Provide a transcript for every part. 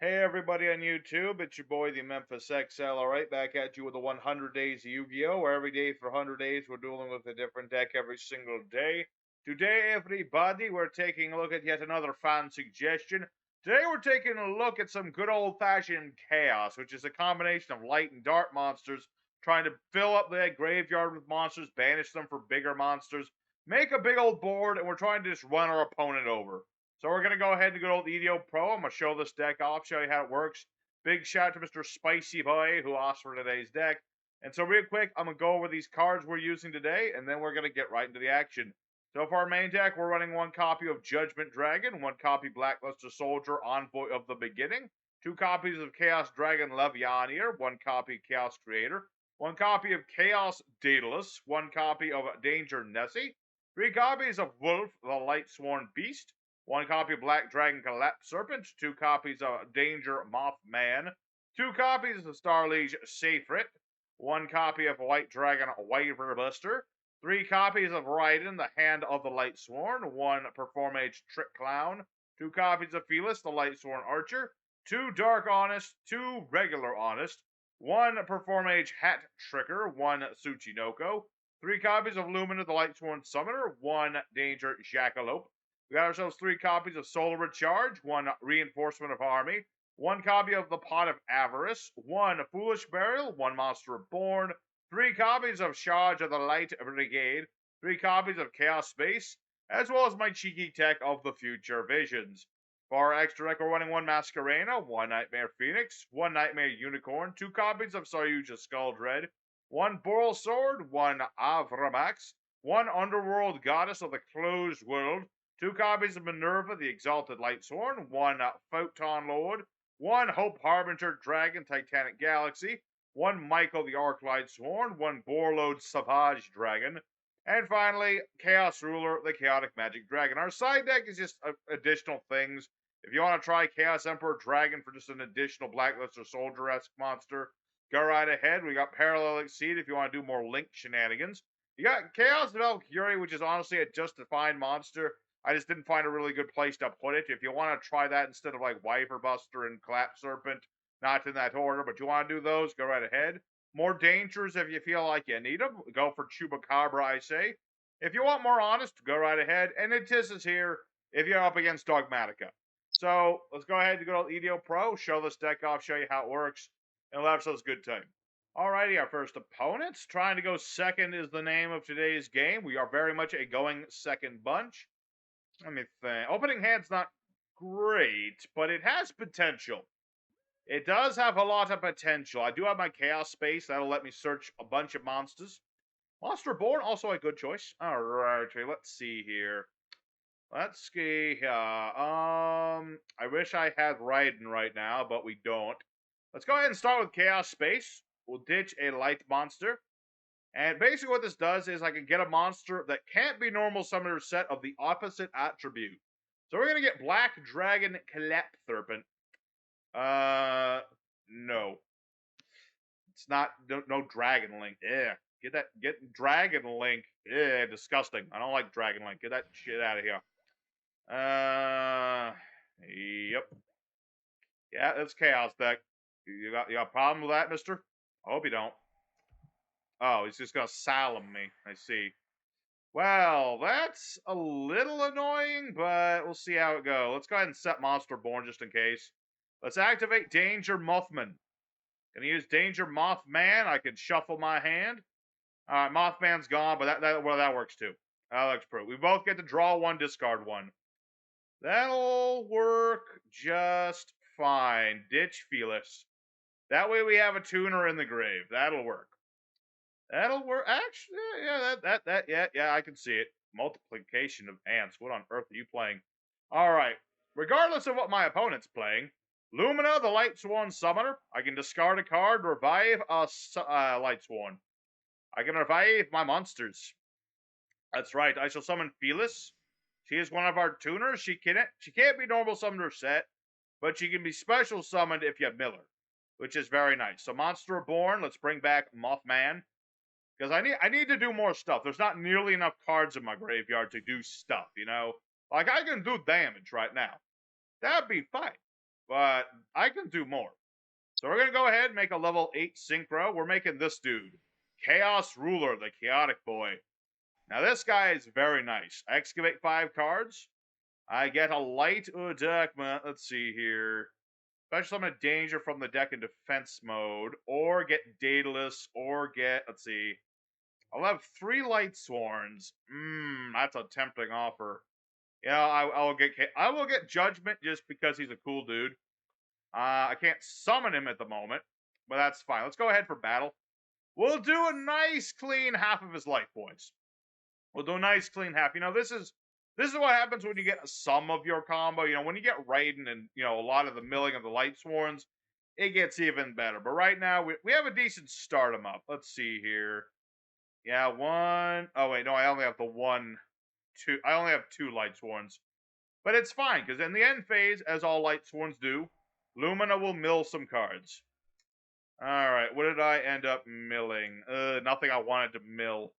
Hey everybody on YouTube, it's your boy the Memphis XL, alright, back at you with the 100 days of Yu-Gi-Oh! Where every day for 100 days we're dueling with a different deck every single day. Today, everybody, we're taking a look at yet another fan suggestion. Today we're taking a look at some good old-fashioned chaos, which is a combination of light and dark monsters, trying to fill up the graveyard with monsters, banish them for bigger monsters, make a big old board, and we're trying to just run our opponent over. So we're going to go ahead and go to Yugioh Pro. I'm going to show this deck off, show you how it works. Big shout out to Mr. Spicy Boy who asked for today's deck. And so real quick, I'm going to go over these cards we're using today, and then we're going to get right into the action. So for our main deck, we're running one copy of Judgement Dragon, one copy Blackluster Soldier, Envoy of the Beginning, two copies of Chaos Dragon Levianeer, one copy Chaos Creator, one copy of Chaos Daedalus, one copy of Danger Nessie, three copies of Wolf, the Lightsworn Beast, one copy of Black Dragon Collapse Serpent, two copies of Danger Mothman, two copies of Star Liege Safrit, one copy of White Dragon Waver Buster, three copies of Raiden, the Hand of the Lightsworn, one Perform Age Trick Clown, two copies of Felis, the Lightsworn Archer, two Dark Honest, two Regular Honest, one Perform Age Hat Tricker, one Tsuchinoko, three copies of Lumina, the Lightsworn Summoner, one Danger Jackalope. We got ourselves three copies of Solar Recharge, one Reinforcement of Army, one copy of the Pot of Avarice, one Foolish Burial, one Monster Reborn, three copies of Charge of the Light Brigade, three copies of Chaos Space, as well as my cheeky tech of the Future Visions. For our extra deck, we're running one Masquerena, one Nightmare Phoenix, one Nightmare Unicorn, two copies of Saryuja Skull Dread, one Boral Sword, one Avramax, one Underworld Goddess of the Closed World, two copies of Minerva, the Exalted Lightsworn, one Photon Lord, one Hope Harbinger Dragon, Titanic Galaxy, one Michael the Arc Lightsworn, one Borlode Savage Dragon, and finally, Chaos Ruler, the Chaotic Magic Dragon. Our side deck is just additional things. If you want to try Chaos Emperor Dragon for just an additional Blackluster Soldier-esque monster, go right ahead. We got Parallel Exceed if you want to do more Link shenanigans. You got Chaos Valkyrie, which is honestly a just a fine monster. I just didn't find a really good place to put it. If you want to try that instead of like Wyver Buster and Collapse Serpent, not in that order, but you want to do those, go right ahead. More dangers if you feel like you need them, go for Chupacabra, I say. If you want more honest, go right ahead. And Intis is here if you're up against Dogmatica. So let's go ahead and go to Yugioh Pro, show this deck off, show you how it works, and we'll have ourselves a good time. Alrighty, our first opponents. Trying to go second is the name of today's game. We are very much a going second bunch. Let me think. Opening hand's not great, but it has potential. It does have a lot of potential. I do have my Chaos Space. That'll let me search a bunch of monsters. Monster Born, also a good choice. Alright, let's see here. Let's see here. I wish I had Raiden right now, but we don't. Let's go ahead and start with Chaos Space. We'll ditch a light monster. And basically what this does is I can get a monster that can't be normal summoner set of the opposite attribute. So we're going to get Black Dragon Collapse Serpent. No. It's not, no Dragon Link. Yeah. Get Dragon Link. Yeah, disgusting. I don't like Dragon Link. Get that shit out of here. Yep. Yeah, that's Chaos deck. You got a problem with that, mister? I hope you don't. Oh, he's just gonna Salem me. I see. Well, that's a little annoying, but we'll see how it goes. Let's go ahead and set Monster Born just in case. Let's activate Danger Mothman. Gonna use Danger Mothman. I can shuffle my hand. Alright, Mothman's gone, but that works too. That looks pretty. We both get to draw one, discard one. That'll work just fine. Ditch Felis. That way we have a tuner in the grave. That'll work. That'll work. Actually, yeah, I can see it. Multiplication of ants. What on earth are you playing? Alright. Regardless of what my opponent's playing, Lumina, the Lightsworn Summoner. I can discard a card, revive a Lightsworn. I can revive my monsters. That's right. I shall summon Felis. She is one of our tuners. She can't be normal summoner set, but she can be special summoned if you have Miller, which is very nice. So Monster Reborn, let's bring back Mothman. Because I need to do more stuff. There's not nearly enough cards in my graveyard to do stuff, you know? Like, I can do damage right now. That'd be fine. but I can do more. So we're going to go ahead and make a level 8 synchro. We're making this dude, Chaos Ruler, the Chaotic Boy. Now this guy is very nice. I excavate 5 cards. I get a light deck. Let's see here. Special summon a danger from the deck in defense mode, or get Daedalus, or get, let's see. I'll have 3 Lightsworns. That's a tempting offer. Yeah, I will get Judgment just because he's a cool dude. I can't summon him at the moment, but that's fine. Let's go ahead for battle. We'll do a nice clean half of his life points. We'll do a nice clean half. You know, this is what happens when you get some of your combo. You know, when you get Raiden and, you know, a lot of the milling of the Lightsworns, it gets even better. But right now, we have a decent start him up. Let's see here. Yeah, 1. Oh, wait, no, I only have the 1, 2. I only have 2 Lightsworns. But it's fine, because in the end phase, as all Lightsworns do, Lumina will mill some cards. Alright, what did I end up milling? Nothing I wanted to mill.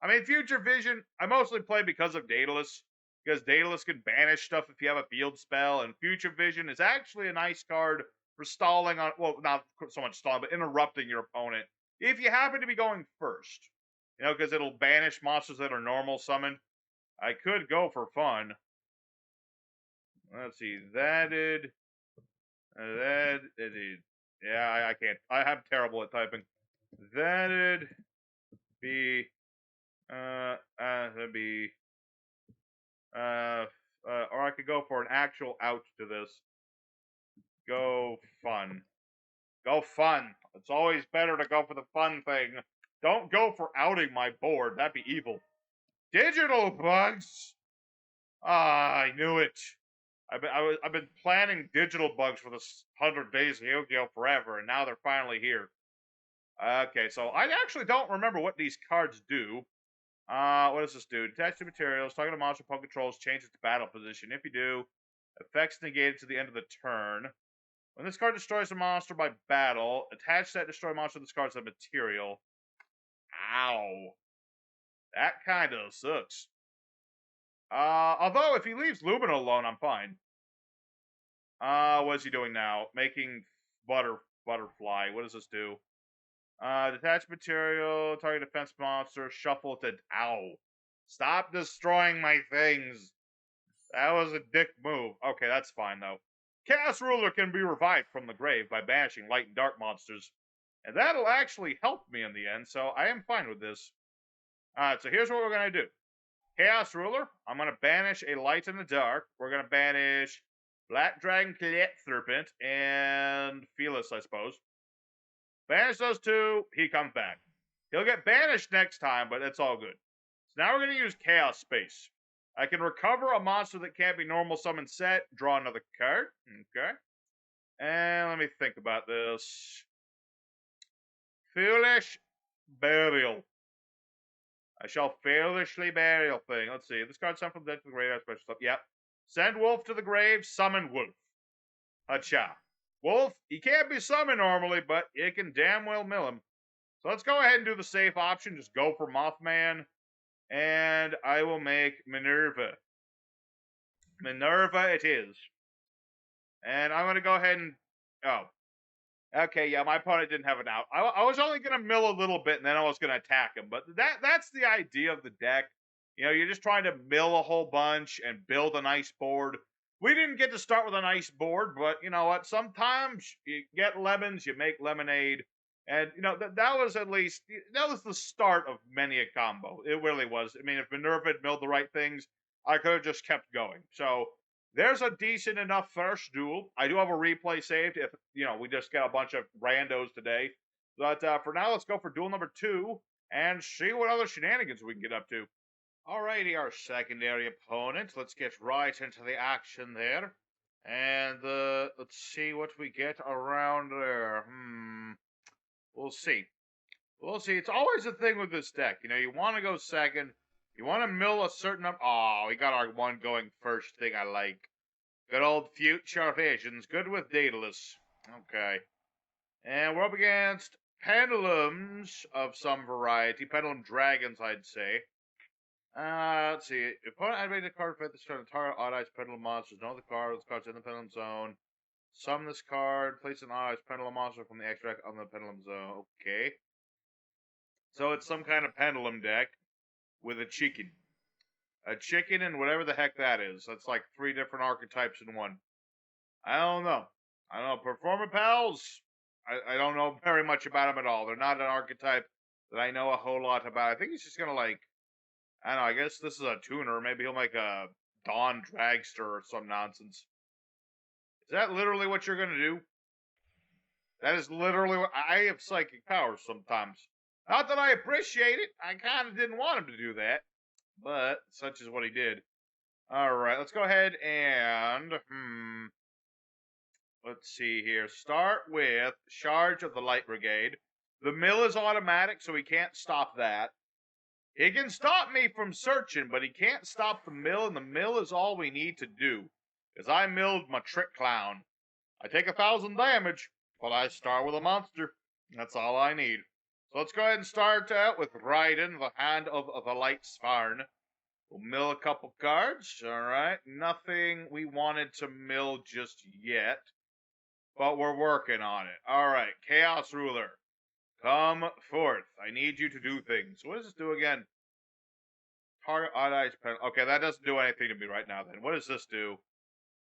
I mean, Future Vision, I mostly play because of Daedalus. Because Daedalus can banish stuff if you have a field spell, and Future Vision is actually a nice card for stalling on, well, not so much stalling, but interrupting your opponent. If you happen to be going first. You know, because it'll banish monsters that are normal summoned. I could go for fun. Let's see, that did. Yeah, I can't. I'm terrible at typing. That'd be, that'd be, or I could go for an actual out to this. Go fun. Go fun. It's always better to go for the fun thing. Don't go for outing my board. That'd be evil. Digital bugs. Ah, I knew it. I've been planning digital bugs for this 100 days of Yu-Gi-Oh forever, and now they're finally here. Okay, so I actually don't remember what these cards do. What does this do? Attach to materials, target a monster, opponent controls, change its battle position. If you do, effects negated to the end of the turn. When this card destroys a monster by battle, attach that destroy monster to this card as a material. Ow. That kind of sucks. Although, if he leaves Lumina alone, I'm fine. What is he doing now? Making butterfly. What does this do? Detach material, target defense monster, shuffle to... Ow. Stop destroying my things. That was a dick move. Okay, that's fine, though. Chaos Ruler can be revived from the grave by banishing light and dark monsters. And that'll actually help me in the end, so I am fine with this. Alright, so here's what we're going to do. Chaos Ruler, I'm going to banish a light and a dark. We're going to banish Black Dragon, Serpent, and Felis, I suppose. Banish those 2, he comes back. He'll get banished next time, but it's all good. So now we're going to use Chaos Space. I can recover a monster that can't be normal summon set, draw another card. Okay. And let me think about this. Foolish Burial. I shall foolishly burial thing. Let's see. This card sent from the dead to the graveyard special stuff. Yep. Send Wolf to the grave, summon Wolf. Acha. Wolf, he can't be summoned normally, but it can damn well mill him. So let's go ahead and do the safe option. Just go for Mothman. And I will make Minerva. Minerva it is. And I'm going to go ahead and... Oh. Okay, yeah, my opponent didn't have an out. I was only going to mill a little bit, and then I was going to attack him. But that's the idea of the deck. You know, you're just trying to mill a whole bunch and build a nice board. We didn't get to start with a nice board, but you know what? Sometimes you get lemons, you make lemonade. And, you know, that was at least, that was the start of many a combo. It really was. I mean, if Minerva had milled the right things, I could have just kept going. So, there's a decent enough first duel. I do have a replay saved if, you know, we just get a bunch of randos today. But for now, let's go for duel number 2 and see what other shenanigans we can get up to. Alrighty, our secondary opponent. Let's get right into the action there. And let's see what we get around there. We'll see. We'll see. It's always a thing with this deck. You know, you want to go second. You want to mill a certain number. Oh, we got our one going first thing I like. Good old Future Visions. Good with Daedalus. Okay. And we're up against Pendulums of some variety. Pendulum Dragons, I'd say. Let's see. If opponent activated a card effect this turn, the target automates Pendulum monsters. Know the card. Those cards in the Pendulum zone. Summon this card. Place an eyes Pendulum monster from the extract on the Pendulum zone. Okay. So it's some kind of Pendulum deck with a chicken. A chicken and whatever the heck that is. That's like 3 different archetypes in one. I don't know. I don't know. Performer Pals, I don't know very much about them at all. They're not an archetype that I know a whole lot about. I think he's just going to like, I don't know, I guess this is a tuner. Maybe he'll make a Dawn Dragster or some nonsense. Is that literally what you're going to do? That is literally what, I have psychic powers sometimes. Not that I appreciate it. I kind of didn't want him to do that. But such is what he did. Alright, let's go ahead and... Let's see here. Start with Charge of the Light Brigade. The mill is automatic, so he can't stop that. He can stop me from searching, but he can't stop the mill, and the mill is all we need to do. Because I milled my Trick Clown. I take 1,000 damage, but I start with a monster. That's all I need. So let's go ahead and start out with Raiden, the Hand of the Lightsworn. We'll mill a couple cards. Alright, nothing we wanted to mill just yet. But we're working on it. Alright, Chaos Ruler. Come forth. I need you to do things. What does this do again? Target Odd Eyes Pen. Okay, that doesn't do anything to me right now then. What does this do?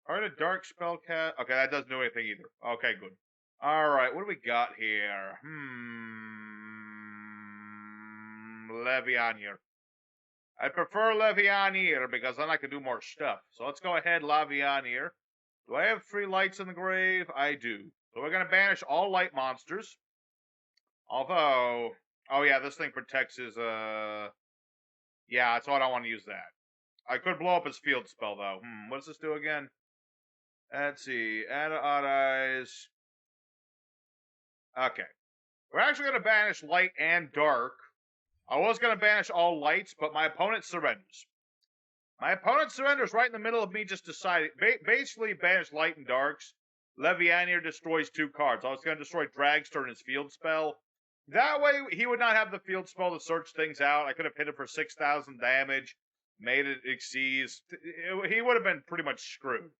Target a dark spell cast. Okay, that doesn't do anything either. Okay, good. Alright, what do we got here? Levianeer. I prefer Levianeer because then I can do more stuff. So let's go ahead, Levianeer. Do I have 3 lights in the grave? I do. So we're going to banish all light monsters. Although... Oh yeah, this thing protects his, Yeah, so I don't want to use that. I could blow up his field spell, though. What does this do again? Let's see. Add Odd Eyes. Okay. We're actually going to banish light and dark. I was going to banish all lights, but my opponent surrenders. My opponent surrenders right in the middle of me just deciding. Basically, banish light and darks. Levianeer destroys 2 cards. I was going to destroy Dragster and his field spell. That way, he would not have the field spell to search things out. I could have hit him for 6,000 damage, made it exceed. He would have been pretty much screwed.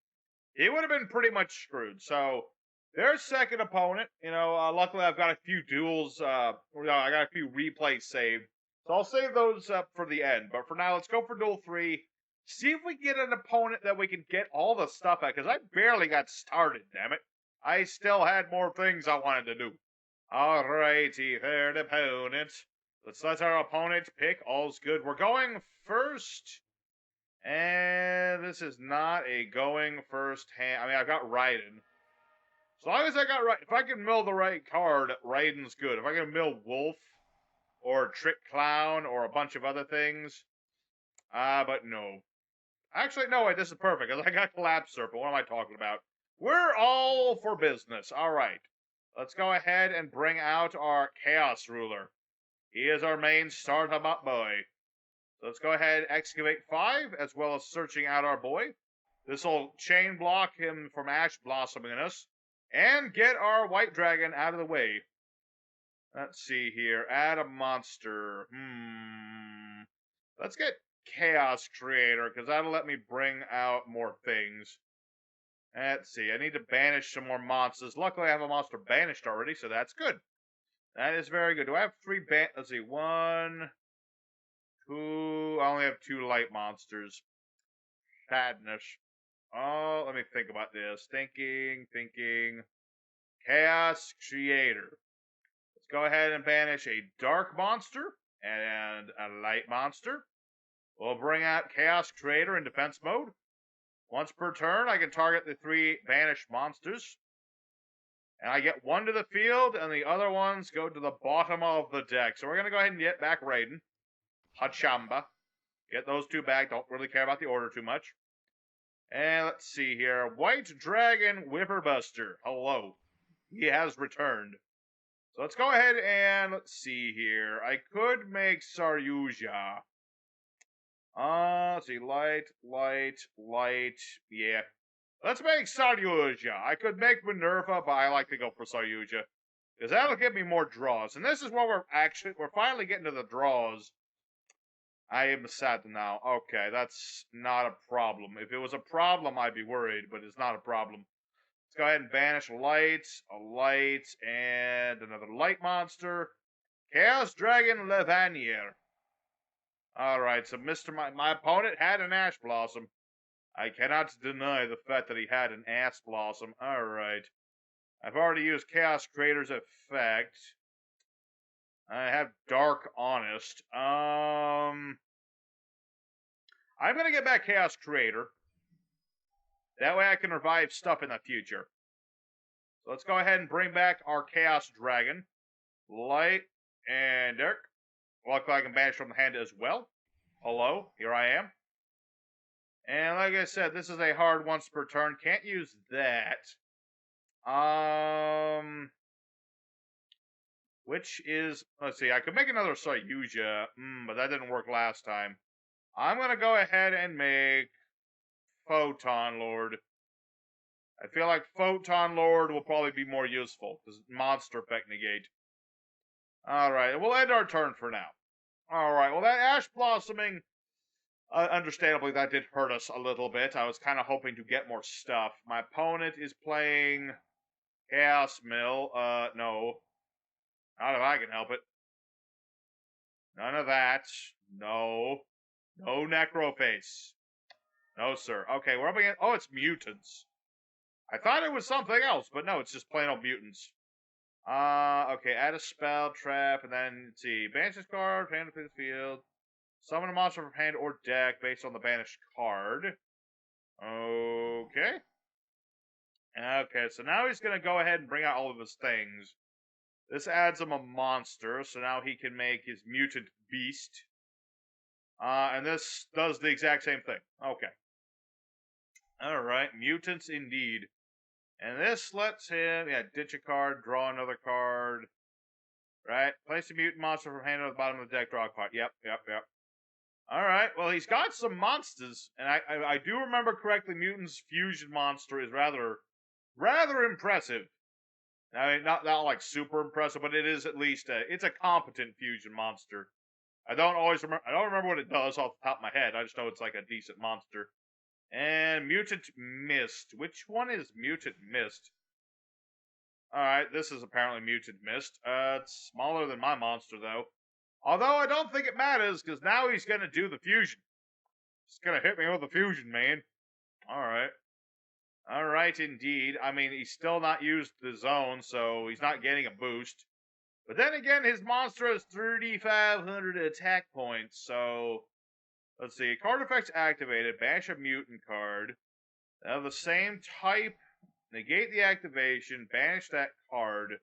He would have been pretty much screwed. So, their second opponent, luckily I've got a few duels, I got a few replays saved. So I'll save those up for the end. But for now, let's go for duel 3. See if we get an opponent that we can get all the stuff at, because I barely got started, damn it. I still had more things I wanted to do. Alrighty, third opponent. Let's let our opponent pick. All's good. We're going first. And this is not a going first hand. I mean, I've got Raiden. As long as I got right, if I can mill the right card, Raiden's good. If I can mill Wolf, or Trick Clown, or a bunch of other things, but no. Actually, no, wait, this is perfect, because I got Collapse Serpent. What am I talking about? We're all for business. Alright. Let's go ahead and bring out our Chaos Ruler. He is our main start-em-up boy. So let's go ahead and excavate 5, as well as searching out our boy. This will chain block him from Ash Blossoming us. And get our White Dragon out of the way. Let's see here. Add a monster. Let's get Chaos Creator, because that'll let me bring out more things. Let's see. I need to banish some more monsters. Luckily, I have a monster banished already, so that's good. That is very good. Do I have 3 let's see. 1, 2... I only have 2 light monsters. Sadness. Oh, let me think about this. Thinking. Chaos Creator. Let's go ahead and banish a dark monster and a light monster. We'll bring out Chaos Creator in defense mode. Once per turn, I can target the 3 banished monsters. And I get 1 to the field, and the other ones go to the bottom of the deck. So we're going to go ahead and get back Raiden. Hachamba. Get those 2 back. Don't really care about the order too much. And let's see here. White Dragon Whipperbuster. Hello. He has returned. So let's go ahead and let's see here. I could make Saryuja. Let's see. Light. Yeah. Let's make Saryuja. I could make Minerva, but I like to go for Saryuja. Because that'll give me more draws. And this is where we're finally getting to the draws. I am sad now. Okay, that's not a problem. If it was a problem, I'd be worried, but it's not a problem. Let's go ahead and banish light, a light, and another light monster. Chaos Dragon Levianeer. Alright, so my opponent had an Ash Blossom. I cannot deny the fact that he had an Ash Blossom. Alright. I've already used Chaos Creator's effect. I have Dark Honest. I'm gonna get back Chaos Creator. That way I can revive stuff in the future. So let's go ahead and bring back our Chaos Dragon. Light and Dark. Luckily I can banish from the hand as well. Hello, here I am. And like I said, this is a hard once per turn. Can't use that. Which is, let's see, I could make another Yugioh, but that didn't work last time. I'm gonna go ahead and make Photon Lord. I feel like Photon Lord will probably be more useful, because monster effect negate. Alright, we'll end our turn for now. Alright, well that Ash Blossoming, understandably that did hurt us a little bit. I was kind of hoping to get more stuff. My opponent is playing Chaos Mill. No. Not if I can help it. None of that. No. No Necroface. No, sir. Okay, we're up against... Oh, it's mutants. I thought it was something else, but no, it's just plain old mutants. Okay, add a spell, trap, and then, let's see. Banish this card, hand to the field. Summon a monster from hand or deck based on the banished card. Okay. Okay, so now he's going to go ahead and bring out all of his things. This adds him a monster, so now he can make his mutant beast. And this does the exact same thing. Okay. Alright, mutants indeed. And this lets him, ditch a card, draw another card. Right? Place a mutant monster from hand to the bottom of the deck, draw a card. Yep. Alright, well he's got some monsters, and I do remember correctly, Mutant's fusion monster is rather impressive. I mean, not like super impressive, but it is at least it's a competent fusion monster. I don't remember what it does off the top of my head. I just know it's like a decent monster. And Mutant Mist. Which one is Mutant Mist? Alright, this is apparently Mutant Mist. It's smaller than my monster, though. Although I don't think it matters, because now he's gonna do the fusion. He's gonna hit me with the fusion, man. Alright. Alright, indeed. I mean, he's still not used the zone, so he's not getting a boost. But then again, his monster has 3,500 attack points, so... Let's see. Card effects activated. Banish a mutant card. Of the same type. Negate the activation. Banish that card.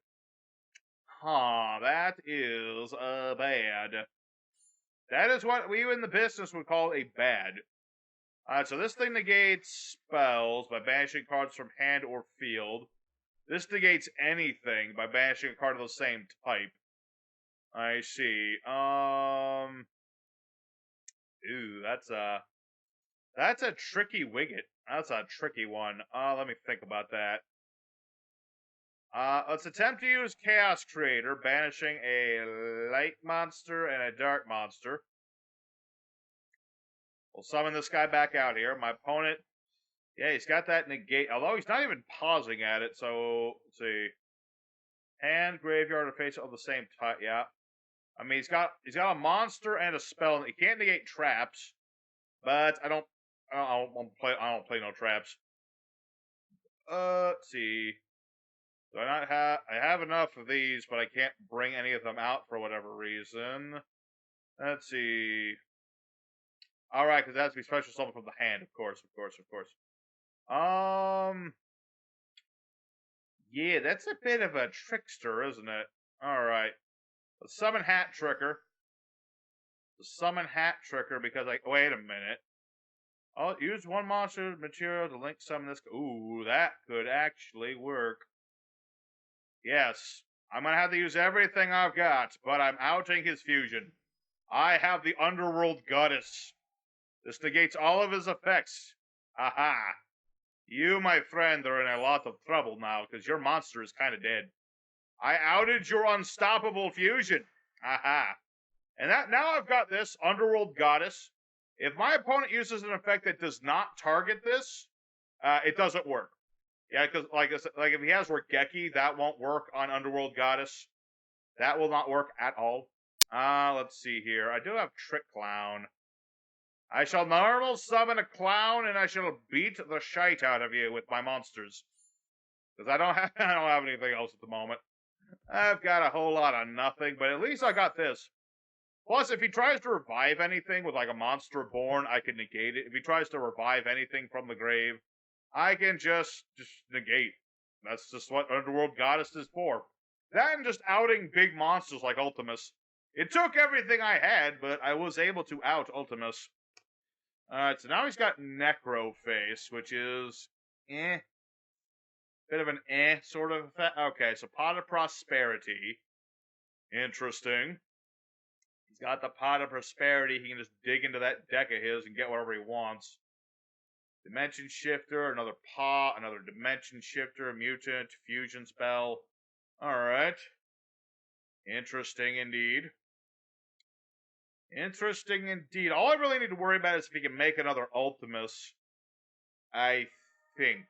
Huh, that is bad. That is what we in the business would call a bad. Alright, so this thing negates spells by banishing cards from hand or field. This negates anything by banishing a card of the same type. I see. Ooh, that's a tricky wicket. That's a tricky one. Let me think about that. Let's attempt to use Chaos Creator, banishing a light monster and a dark monster. We'll summon this guy back out here. My opponent, yeah, he's got that negate, although he's not even pausing at it, so, let's see. Hand, graveyard, or face of the same type, yeah. I mean, he's got a monster and a spell. He can't negate traps, but I don't play no traps. Let's see. Do I not have? I have enough of these, but I can't bring any of them out for whatever reason. Let's see. All right, because it has to be special summon from the hand, of course. Yeah, that's a bit of a trickster, isn't it? All right. Let's summon Hat Tricker. Because wait a minute. I'll use one monster material to link summon this. Ooh, that could actually work. Yes, I'm gonna have to use everything I've got, but I'm outing his fusion. I have the Underworld Goddess. This negates all of his effects. Aha! You, my friend, are in a lot of trouble now, because your monster is kind of dead. I outed your unstoppable fusion. Aha. And now I've got this Underworld Goddess. If my opponent uses an effect that does not target this, it doesn't work. Yeah, because like if he has Regeki, that won't work on Underworld Goddess. That will not work at all. Let's see here. I do have Trick Clown. I shall normal summon a clown, and I shall beat the shite out of you with my monsters. Because I don't have anything else at the moment. I've got a whole lot of nothing, but at least I got this. Plus, if he tries to revive anything with like a monster born, I can negate it. If he tries to revive anything from the grave, I can just negate. That's just what Underworld Goddess is for. That and just outing big monsters like Ultimus. It took everything I had, but I was able to out Ultimus. Alright, so now he's got Necro Face, which is bit of an sort of effect. Okay, so Pot of Prosperity. Interesting. He's got the Pot of Prosperity. He can just dig into that deck of his and get whatever he wants. Dimension Shifter, another Paw, another Dimension Shifter, Mutant, Fusion Spell. Alright. Interesting indeed. Interesting indeed. All I really need to worry about is if he can make another Ultimus. I think.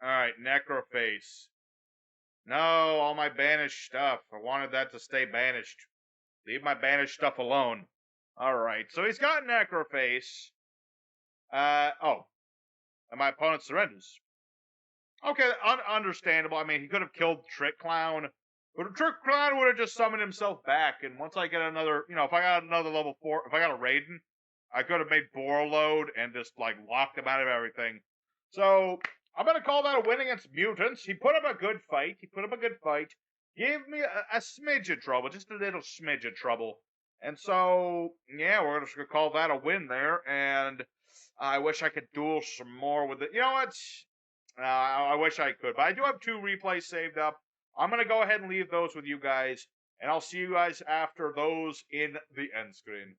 Alright, Necroface. No, all my banished stuff. I wanted that to stay banished. Leave my banished stuff alone. Alright, so he's got Necroface. Oh. And my opponent surrenders. Okay, understandable. I mean, he could have killed Trick Clown. But Trick Clown would have just summoned himself back. And once I get another, if I got another level 4, if I got a Raiden, I could have made Borreload and just, locked him out of everything. So, I'm going to call that a win against Mutants. He put up a good fight. Gave me a smidge of trouble. Just a little smidge of trouble. And so, yeah, we're just going to call that a win there. And I wish I could duel some more with it. You know what? I wish I could. But I do have 2 replays saved up. I'm going to go ahead and leave those with you guys. And I'll see you guys after those in the end screen.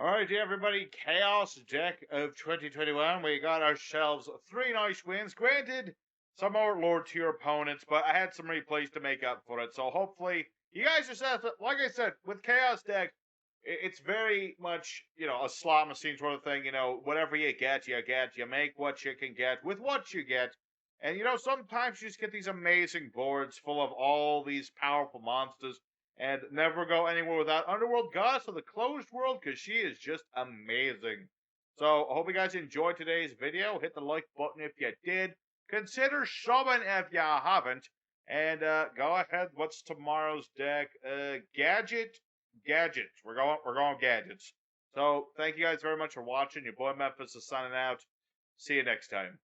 Alright, everybody, Chaos deck of 2021. We got ourselves 3 nice wins. Granted, some more lower tier opponents, but I had some replays to make up for it. So hopefully, you guys just have to, like I said, with Chaos deck, it's very much, a slot machine sort of thing. Whatever you get, you get. You make what you can get with what you get. And, sometimes you just get these amazing boards full of all these powerful monsters and never go anywhere without Underworld Goddess of the Closed World, because she is just amazing. So, I hope you guys enjoyed today's video. Hit the like button if you did. Consider subbing if you haven't. And go ahead. What's tomorrow's deck? Gadgets. We're going gadgets. So, thank you guys very much for watching. Your boy Memphis is signing out. See you next time.